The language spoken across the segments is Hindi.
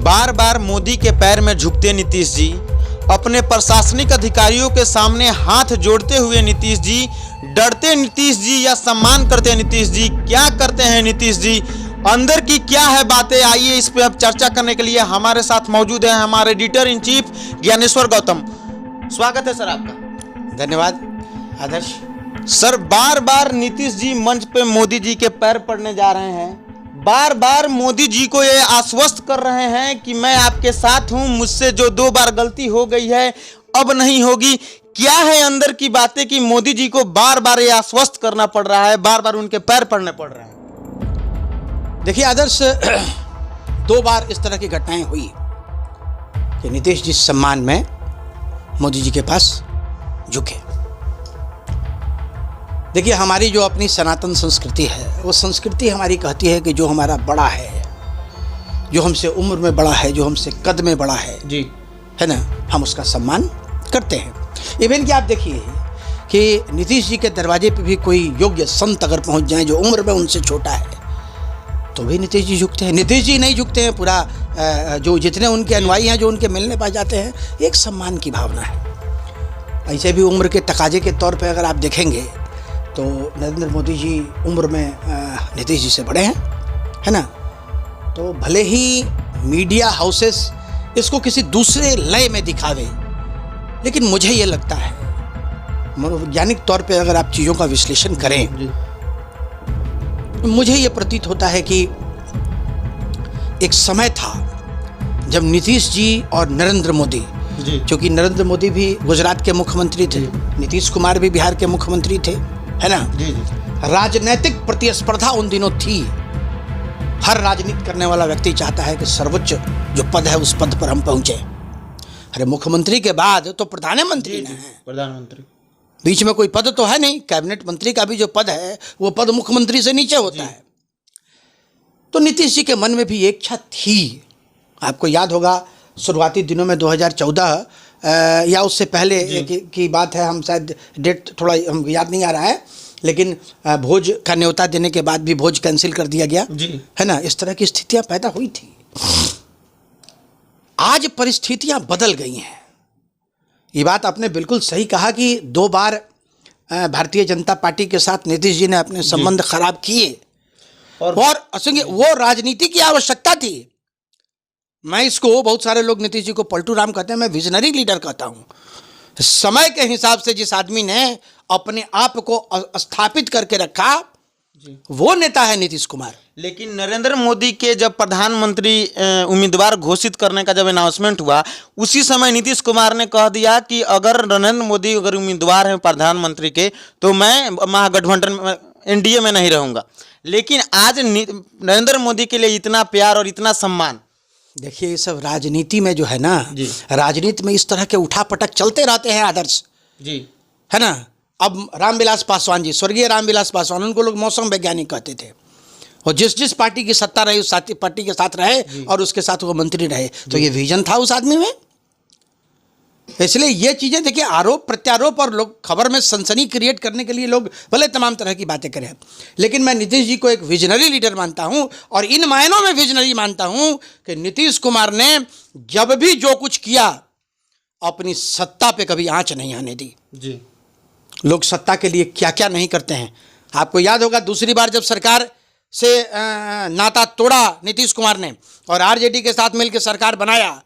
बार बार मोदी के पैर में झुकते नीतीश जी, अपने प्रशासनिक अधिकारियों के सामने हाथ जोड़ते हुए नीतीश जी, डरते नीतीश जी या सम्मान करते नीतीश जी, क्या करते हैं नीतीश जी, अंदर की क्या है बातें, आइए इस पे अब चर्चा करने के लिए हमारे साथ मौजूद है हमारे editor in chief Dnyaneshwar Gautam. स्वागत है सर आपका। धन्यवाद आदर्श सर, बार बार नीतीश जी मंच पे मोदी जी के पैर पड़ने जा रहे हैं, बार बार मोदी जी को ये आश्वस्त कर रहे हैं कि मैं आपके साथ हूं, मुझसे जो 2 बार गलती हो गई है अब नहीं होगी। क्या है अंदर की बातें कि मोदी जी को बार बार ये आश्वस्त करना पड़ रहा है, बार बार उनके पैर पड़ने पड़ रहे हैं? देखिए आदर्श, 2 बार इस तरह की घटनाएं हुई कि नीतीश जी सम्मान में मोदी जी के पास झुके। देखिए, हमारी जो अपनी सनातन संस्कृति है, वो संस्कृति हमारी कहती है कि जो हमारा बड़ा है, जो हमसे उम्र में बड़ा है, जो हमसे कद में बड़ा है जी, है ना, हम उसका सम्मान करते हैं। इवन कि आप देखिए कि नीतीश जी के दरवाजे पे भी कोई योग्य संत अगर पहुंच जाए जो उम्र में उनसे छोटा है, तो भी नीतीश जी झुकते हैं। नीतीश जी नहीं झुकते हैं, पूरा जो जितने उनके अनुयायी हैं जो उनके मिलने पा जाते हैं, एक सम्मान की भावना है। ऐसे भी उम्र के तकाजे के तौर पे अगर आप देखेंगे तो नरेंद्र मोदी जी उम्र में नीतीश जी से बड़े हैं, है ना। तो भले ही मीडिया हाउसेस इसको किसी दूसरे लय में दिखावे, लेकिन मुझे ये लगता है, मनोवैज्ञानिक तौर पे अगर आप चीज़ों का विश्लेषण करें, मुझे ये प्रतीत होता है कि एक समय था जब नीतीश जी और नरेंद्र मोदी, क्योंकि नरेंद्र मोदी भी गुजरात के मुख्यमंत्री थे, नीतीश कुमार भी बिहार के मुख्यमंत्री थे, है ना। राजनीतिक प्रतिस्पर्धा उन दिनों थी। हर राजनीति करने वाला व्यक्ति चाहता है कि सर्वोच्च जो पद है उस पद पर हम पहुंचे। अरे मुख्यमंत्री के बाद तो प्रधानमंत्री है, प्रधानमंत्री, बीच में कोई पद तो है नहीं। कैबिनेट मंत्री का भी जो पद है वो पद मुख्यमंत्री से नीचे होता है। तो नीतीश जी के मन में भी एक इच्छा थी। आपको याद होगा शुरुआती दिनों में 2014 या उससे पहले की बात है, हम शायद डेट थोड़ा हम याद नहीं आ रहा है, लेकिन भोज का न्योता देने के बाद भी भोज कैंसिल कर दिया गया जी, है ना। इस तरह की स्थितियां पैदा हुई थी। आज परिस्थितियां बदल गई हैं। ये बात आपने बिल्कुल सही कहा कि 2 बार भारतीय जनता पार्टी के साथ नीतीश जी ने अपने संबंध खराब किए, और असंग वो राजनीति की आवश्यकता थी। मैं इसको, बहुत सारे लोग नीतीश जी को पलटू राम कहते हैं, मैं विजनरी लीडर कहता हूँ। समय के हिसाब से जिस आदमी ने अपने आप को स्थापित करके रखा, वो नेता है नीतीश कुमार। लेकिन नरेंद्र मोदी के जब प्रधानमंत्री उम्मीदवार घोषित करने का जब अनाउंसमेंट हुआ, उसी समय नीतीश कुमार ने कह दिया कि अगर नरेंद्र मोदी अगर उम्मीदवार हैं प्रधानमंत्री के, तो मैं महागठबंधन एनडीए में नहीं रहूंगा। लेकिन आज नरेंद्र मोदी के लिए इतना प्यार और इतना सम्मान। देखिए, ये सब राजनीति में जो है ना, राजनीति में इस तरह के उठापटक चलते रहते हैं आदर्श जी, है ना। अब रामविलास पासवान जी, स्वर्गीय रामविलास पासवान, उनको लोग मौसम वैज्ञानिक कहते थे, और जिस पार्टी की सत्ता रही उस पार्टी के साथ रहे और उसके साथ वो मंत्री रहे। तो ये विजन था उस आदमी में। इसलिए ये चीज़ें देखिए, आरोप प्रत्यारोप और लोग खबर में सनसनी क्रिएट करने के लिए लोग भले तमाम तरह की बातें करें, लेकिन मैं नीतीश जी को एक विजनरी लीडर मानता हूं, और इन मायनों में विजनरी मानता हूं कि नीतीश कुमार ने जब भी जो कुछ किया, अपनी सत्ता पे कभी आंच नहीं आने दी जी। लोग सत्ता के लिए क्या क्या नहीं करते हैं। आपको याद होगा दूसरी बार जब सरकार से नाता तोड़ा नीतीश कुमार ने और आरजेडी के साथ मिलकर सरकार बनाया,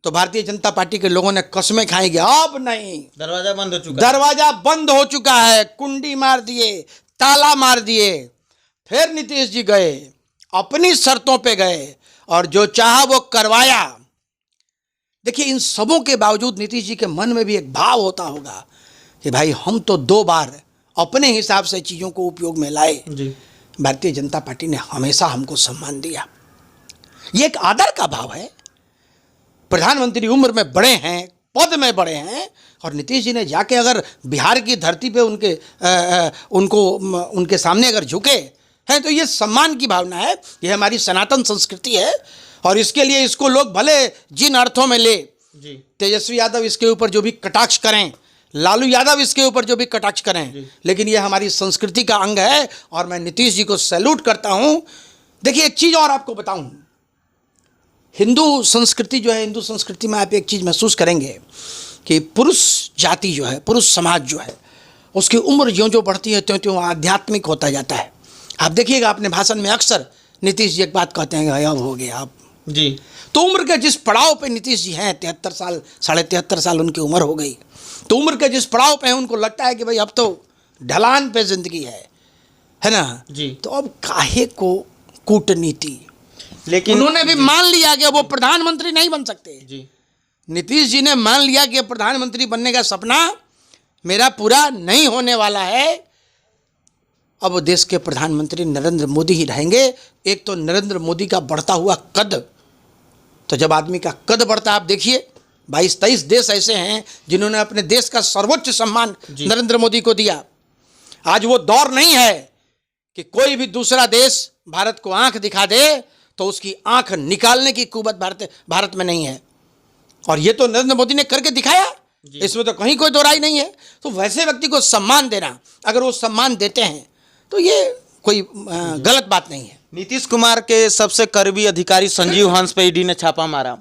तो भारतीय जनता पार्टी के लोगों ने कसमें खाई कि अब नहीं, दरवाजा बंद हो चुका, दरवाजा बंद हो चुका है, कुंडी मार दिए, ताला मार दिए। फिर नीतीश जी गए, अपनी शर्तों पे गए और जो चाहा वो करवाया। देखिए, इन सबों के बावजूद नीतीश जी के मन में भी एक भाव होता होगा कि भाई हम तो 2 बार अपने हिसाब से चीज़ों को उपयोग में लाए, भारतीय जनता पार्टी ने हमेशा हमको सम्मान दिया। ये एक आदर का भाव है। प्रधानमंत्री उम्र में बड़े हैं, पद में बड़े हैं, और नीतीश जी ने जाके अगर बिहार की धरती पे उनके सामने अगर झुके हैं, तो ये सम्मान की भावना है। ये हमारी सनातन संस्कृति है, और इसके लिए इसको लोग भले जिन अर्थों में ले, तेजस्वी यादव इसके ऊपर जो भी कटाक्ष करें, लालू यादव इसके ऊपर जो भी कटाक्ष करें, लेकिन ये हमारी संस्कृति का अंग है, और मैं नीतीश जी को सैल्यूट करता हूं। देखिए, एक चीज़ और आपको बताऊं, हिंदू संस्कृति जो है, हिंदू संस्कृति में आप एक चीज़ महसूस करेंगे कि पुरुष जाति जो है, पुरुष समाज जो है, उसकी उम्र ज्यों ज्यों बढ़ती है त्यों त्यों आध्यात्मिक होता जाता है। आप देखिएगा अपने भाषण में अक्सर नीतीश जी एक बात कहते हैं कि अब हो गया अब जी। तो उम्र के जिस पड़ाव पे नीतीश जी हैं, 73 साल 73.5 साल उनकी उम्र हो गई, तो उम्र के जिस पड़ाव पे हैं उनको लगता है कि भाई अब तो ढलान पे जिंदगी है ना जी। तो अब काहे को कूटनीति, लेकिन उन्होंने भी मान लिया कि वो प्रधानमंत्री नहीं बन सकते। जी। नीतीश जी ने मान लिया कि प्रधानमंत्री बनने का सपना मेरा पूरा नहीं होने वाला है। अब वो देश के प्रधानमंत्री नरेंद्र मोदी ही रहेंगे। एक तो नरेंद्र मोदी का बढ़ता हुआ कद, तो जब आदमी का कद बढ़ता है, आप देखिए 22-23 देश ऐसे हैं जिन्होंने अपने देश का सर्वोच्च सम्मान नरेंद्र मोदी को दिया। आज वो दौर नहीं है कि कोई भी दूसरा देश भारत को आंख दिखा दे तो उसकी आंख निकालने की कुवत भारत में नहीं है, और ये तो नरेंद्र मोदी ने करके दिखाया, इसमें तो कहीं कोई दो राय नहीं है। तो वैसे व्यक्ति को सम्मान देना, अगर वो सम्मान देते हैं तो ये कोई गलत बात नहीं है। नीतीश कुमार के सबसे करीबी अधिकारी संजीव हंस पे ईडी ने छापा मारा।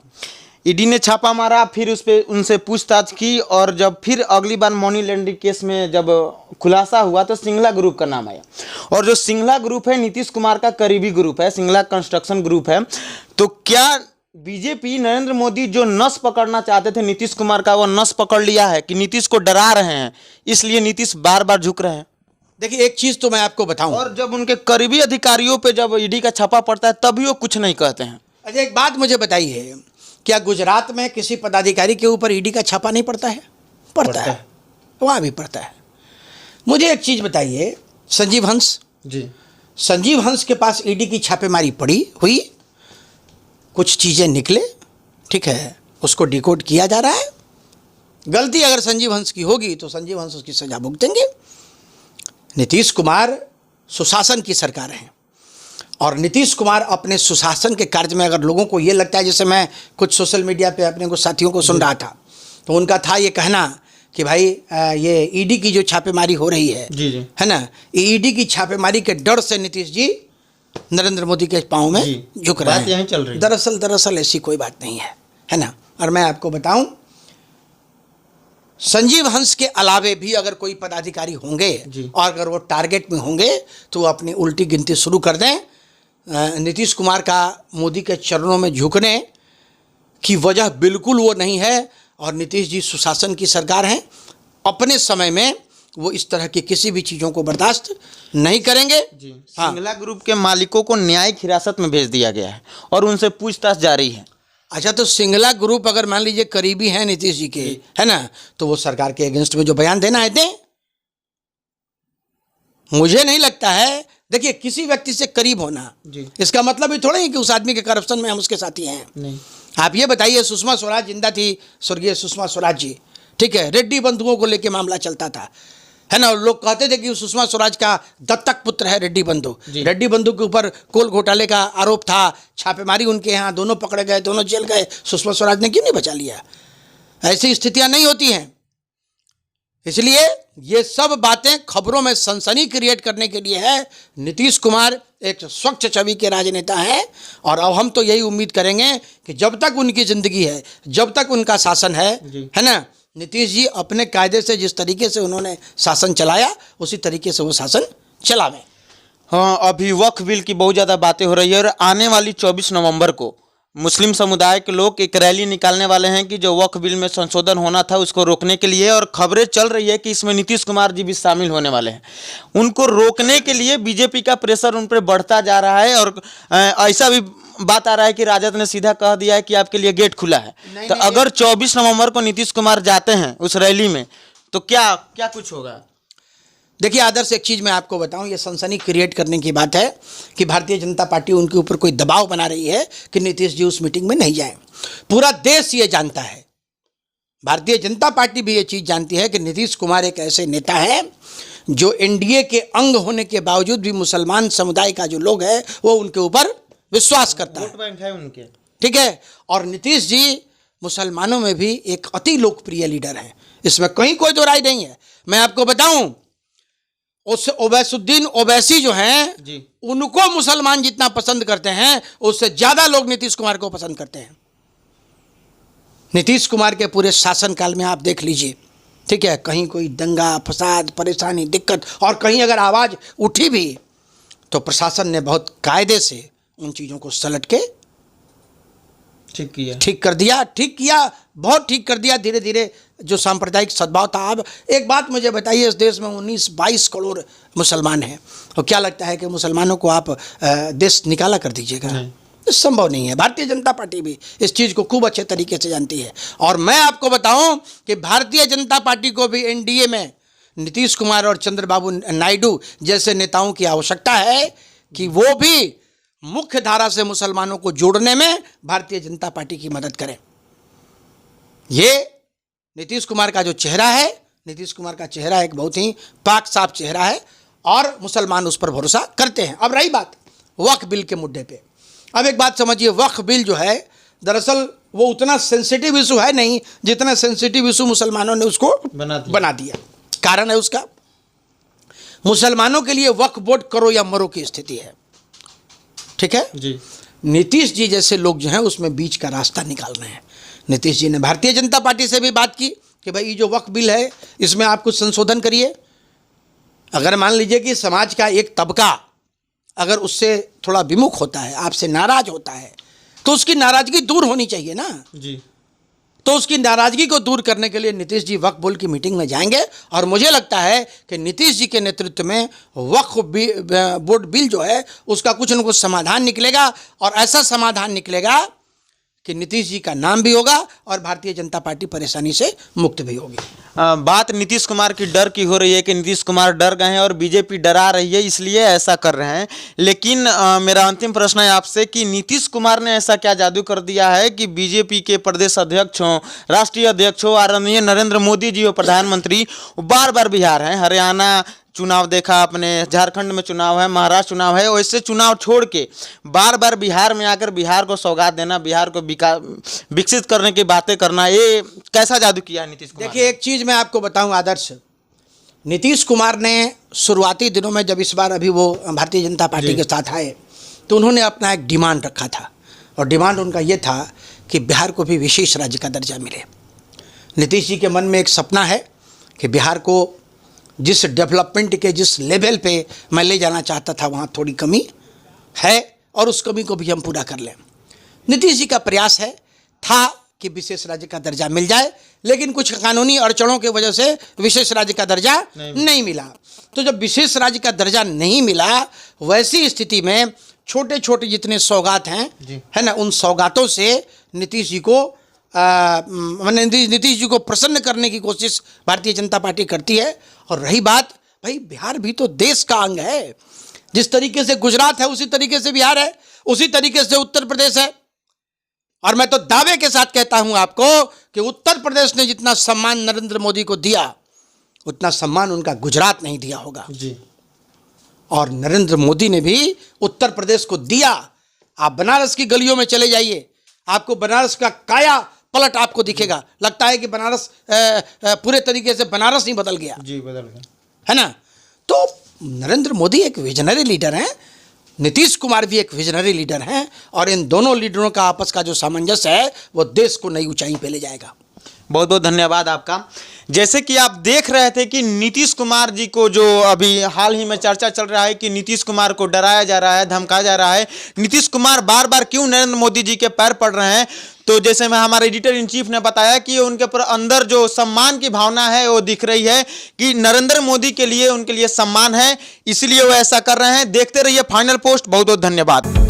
ईडी ने छापा मारा, फिर उस पे उनसे पूछताछ की, और जब फिर अगली बार मनी लॉन्ड्रिंग केस में जब खुलासा हुआ तो सिंगला ग्रुप का नाम आया। और जो सिंगला ग्रुप है नीतीश कुमार का करीबी ग्रुप है, सिंगला कंस्ट्रक्शन ग्रुप है। तो क्या बीजेपी नरेंद्र मोदी जो नस पकड़ना चाहते थे नीतीश कुमार का, वो नस पकड़ लिया है कि नीतीश को डरा रहे हैं, इसलिए नीतीश बार बार झुक रहे हैं? देखिए एक चीज़ तो मैं आपको बताऊं, और जब उनके करीबी अधिकारियों पे जब ईडी का छापा पड़ता है तभी वो कुछ नहीं कहते हैं। अच्छा एक बात मुझे बताइए, क्या गुजरात में किसी पदाधिकारी के ऊपर ईडी का छापा नहीं पड़ता है? पड़ता है, वहाँ भी पड़ता है। मुझे एक चीज़ बताइए, संजीव हंस जी, संजीव हंस के पास ईडी की छापेमारी पड़ी हुई, कुछ चीज़ें निकले, ठीक है, उसको डिकोड किया जा रहा है। गलती अगर संजीव हंस की होगी तो संजीव हंस उसकी सजा भुगतेंगे। नीतीश कुमार सुशासन की सरकार है, और नीतीश कुमार अपने सुशासन के कार्य में, अगर लोगों को ये लगता है, जैसे मैं कुछ सोशल मीडिया पे अपने कुछ साथियों को सुन रहा था, तो उनका था ये कहना कि भाई ये ईडी की जो छापेमारी हो रही है, जी जी, है ना, ईडी की छापेमारी के डर से नीतीश जी नरेंद्र मोदी के पाँव में झुक रहे हैं। यहीं चल रही है। दरअसल ऐसी कोई बात नहीं है ना। और मैं आपको बताऊं, संजीव हंस के अलावे भी अगर कोई पदाधिकारी होंगे और अगर वो टारगेट में होंगे तो वो अपनी उल्टी गिनती शुरू कर दें। नीतीश कुमार का मोदी के चरणों में झुकने की वजह बिल्कुल वो नहीं है, और नीतीश जी सुशासन की सरकार हैं, अपने समय में वो इस तरह की किसी भी चीज़ों को बर्दाश्त नहीं करेंगे। हाँ। सिंगला ग्रुप के मालिकों को न्यायिक हिरासत में भेज दिया गया है और उनसे पूछताछ जारी है। अच्छा, तो सिंगला ग्रुप अगर मान लीजिए करीबी हैं नीतीश जी के, है ना, तो वो सरकार के अगेंस्ट में जो बयान देना है दें। मुझे नहीं लगता है, देखिए किसी व्यक्ति से करीब होना इसका मतलब ये थोड़ा ही कि उस आदमी के करप्शन में हम उसके साथी हैं। नहीं। आप ये बताइए, सुषमा स्वराज जिंदा थी, स्वर्गीय सुषमा स्वराज जी, ठीक है, रेड्डी बंधुओं को लेके मामला चलता था, है ना, लोग कहते थे कि सुषमा स्वराज का दत्तक पुत्र है रेड्डी बंधु। रेड्डी बंधु के ऊपर कोल घोटाले का आरोप था, छापेमारी उनके यहाँ, दोनों पकड़े गए, दोनों जेल गए, सुषमा स्वराज ने क्यों नहीं बचा लिया? ऐसी स्थितियां नहीं होती हैं। इसलिए ये सब बातें खबरों में सनसनी क्रिएट करने के लिए है। नीतीश कुमार एक स्वच्छ छवि के राजनेता हैं, और अब हम तो यही उम्मीद करेंगे कि जब तक उनकी जिंदगी है, जब तक उनका शासन है ना, नीतीश जी अपने कायदे से जिस तरीके से उन्होंने शासन चलाया उसी तरीके से वो शासन चलावें। हाँ, अभी वक्फ बिल की बहुत ज़्यादा बातें हो रही है, और आने वाली 24 नवंबर को मुस्लिम समुदाय के लोग एक रैली निकालने वाले हैं कि जो वक्फ बिल में संशोधन होना था उसको रोकने के लिए, और खबरें चल रही है कि इसमें नीतीश कुमार जी भी शामिल होने वाले हैं। उनको रोकने के लिए बीजेपी का प्रेशर उन पर बढ़ता जा रहा है, और ऐसा भी बात आ रहा है कि राजद ने सीधा कह दिया है कि आपके लिए गेट खुला है। तो अगर 24 नवंबर को नीतीश कुमार जाते हैं उस रैली में तो क्या क्या कुछ होगा? देखिए आदर्श, एक चीज़ मैं आपको बताऊं, ये सनसनी क्रिएट करने की बात है कि भारतीय जनता पार्टी उनके ऊपर कोई दबाव बना रही है कि नीतीश जी उस मीटिंग में नहीं जाएं। पूरा देश ये जानता है, भारतीय जनता पार्टी भी ये चीज़ जानती है कि नीतीश कुमार एक ऐसे नेता हैं जो एनडीए के अंग होने के बावजूद भी मुसलमान समुदाय का जो लोग है वो उनके ऊपर विश्वास करता है। वोट बैंक है उनके, ठीक है, और नीतीश जी मुसलमानों में भी एक अति लोकप्रिय लीडर हैं, इसमें कहीं कोई दो राय नहीं है। मैं आपको बताऊं, उससे ओवैसुद्दीन ओवैसी जो हैं जी उनको मुसलमान जितना पसंद करते हैं उससे ज्यादा लोग नीतीश कुमार को पसंद करते हैं। नीतीश कुमार के पूरे शासनकाल में आप देख लीजिए, ठीक है, कहीं कोई दंगा फसाद परेशानी दिक्कत और कहीं अगर आवाज उठी भी तो प्रशासन ने बहुत कायदे से उन चीजों को सलट के ठीक कर दिया, ठीक किया, बहुत ठीक कर दिया। धीरे धीरे जो सांप्रदायिक सद्भाव था। अब एक बात मुझे बताइए, इस देश में 19-22 करोड़ मुसलमान हैं और क्या लगता है कि मुसलमानों को आप देश निकाला कर दीजिएगा? संभव नहीं है। भारतीय जनता पार्टी भी इस चीज़ को खूब अच्छे तरीके से जानती है। और मैं आपको बताऊं कि भारतीय जनता पार्टी को भी एनडीए में नीतीश कुमार और चंद्रबाबू नायडू जैसे नेताओं की आवश्यकता है कि वो भी मुख्य धारा से मुसलमानों को जोड़ने में भारतीय जनता पार्टी की मदद करें। ये नीतीश कुमार का जो चेहरा है, नीतीश कुमार का चेहरा एक बहुत ही पाक साफ चेहरा है और मुसलमान उस पर भरोसा करते हैं। अब रही बात वक्फ बिल के मुद्दे पे, अब एक बात समझिए, वक्फ बिल जो है दरअसल वो उतना सेंसिटिव इशू है नहीं जितना सेंसिटिव इशू मुसलमानों ने उसको बना दिया। कारण है उसका, मुसलमानों के लिए वक्फ बोर्ड करो या मरो की स्थिति है, ठीक है जी। नीतीश जी जैसे लोग जो हैं उसमें बीच का रास्ता निकाल रहे हैं। नीतीश जी ने भारतीय जनता पार्टी से भी बात की कि भाई ये जो वक्फ बिल है इसमें आप कुछ संशोधन करिए। अगर मान लीजिए कि समाज का एक तबका अगर उससे थोड़ा विमुख होता है, आपसे नाराज होता है, तो उसकी नाराजगी दूर होनी चाहिए ना जी। तो उसकी नाराजगी को दूर करने के लिए नीतीश जी वक्फ बोर्ड की मीटिंग में जाएंगे और मुझे लगता है कि नीतीश जी के नेतृत्व में वक्फ बोर्ड बिल जो है उसका कुछ न कुछ समाधान निकलेगा और ऐसा समाधान निकलेगा कि नीतीश जी का नाम भी होगा और भारतीय जनता पार्टी परेशानी से मुक्त भी होगी। बात नीतीश कुमार की डर की हो रही है कि नीतीश कुमार डर गए हैं और बीजेपी डरा रही है इसलिए ऐसा कर रहे हैं। लेकिन मेरा अंतिम प्रश्न है आपसे कि नीतीश कुमार ने ऐसा क्या जादू कर दिया है कि बीजेपी के प्रदेश अध्यक्ष हों, राष्ट्रीय अध्यक्ष हों, आदरणीय नरेंद्र मोदी जी हो प्रधानमंत्री, बार बार बिहार हैं, हरियाणा चुनाव देखा आपने, झारखंड में चुनाव है, महाराष्ट्र चुनाव है, वैसे चुनाव छोड़ के बार बार बिहार में आकर बिहार को सौगात देना, बिहार को विकसित करने की बातें करना, ये कैसा जादू किया है नीतीश कुमार? देखिए एक चीज़ मैं आपको बताऊं आदर्श, नीतीश कुमार ने शुरुआती दिनों में जब इस बार अभी वो भारतीय जनता पार्टी के साथ आए तो उन्होंने अपना एक डिमांड रखा था और डिमांड उनका ये था कि बिहार को भी विशेष राज्य का दर्जा मिले। नीतीश जी के मन में एक सपना है कि बिहार को जिस डेवलपमेंट के जिस लेवल पे मैं ले जाना चाहता था वहाँ थोड़ी कमी है और उस कमी को भी हम पूरा कर लें। नीतीश जी का प्रयास था कि विशेष राज्य का दर्जा मिल जाए, लेकिन कुछ कानूनी अड़चनों की वजह से विशेष राज्य का दर्जा नहीं मिला। तो जब विशेष राज्य का दर्जा नहीं मिला, वैसी स्थिति में छोटे छोटे जितने सौगात हैं है ना, उन सौगातों से नीतीश जी को नीतीश जी को प्रसन्न करने की कोशिश भारतीय जनता पार्टी करती है। और रही बात, भाई बिहार भी तो देश का अंग है, जिस तरीके से गुजरात है उसी तरीके से बिहार है, उसी तरीके से उत्तर प्रदेश है। और मैं तो दावे के साथ कहता हूं आपको कि उत्तर प्रदेश ने जितना सम्मान नरेंद्र मोदी को दिया उतना सम्मान उनका गुजरात नहीं दिया होगा जी। और नरेंद्र मोदी ने भी उत्तर प्रदेश को दिया। आप बनारस की गलियों में चले जाइए, आपको बनारस का काया पलट आपको दिखेगा, लगता है कि बनारस पूरे तरीके से बनारस ही बदल गया जी, बदल गया है ना। तो नरेंद्र मोदी एक विजनरी लीडर हैं, नीतीश कुमार भी एक विजनरी लीडर हैं और इन दोनों लीडरों का आपस का जो सामंजस्य है वो देश को नई ऊंचाई पे ले जाएगा। बहुत बहुत धन्यवाद आपका। जैसे कि आप देख रहे थे कि नीतीश कुमार जी को जो अभी हाल ही में चर्चा चल रहा है कि नीतीश कुमार को डराया जा रहा है, धमकाया जा रहा है, नीतीश कुमार बार बार क्यों नरेंद्र मोदी जी के पैर पड़ रहे हैं, तो जैसे मैं हमारे एडिटर इन चीफ ने बताया कि उनके पर अंदर जो सम्मान की भावना है वो दिख रही है कि नरेंद्र मोदी के लिए उनके लिए सम्मान है, इसलिए वो ऐसा कर रहे हैं। देखते रहिए फाइनल पोस्ट। बहुत बहुत धन्यवाद।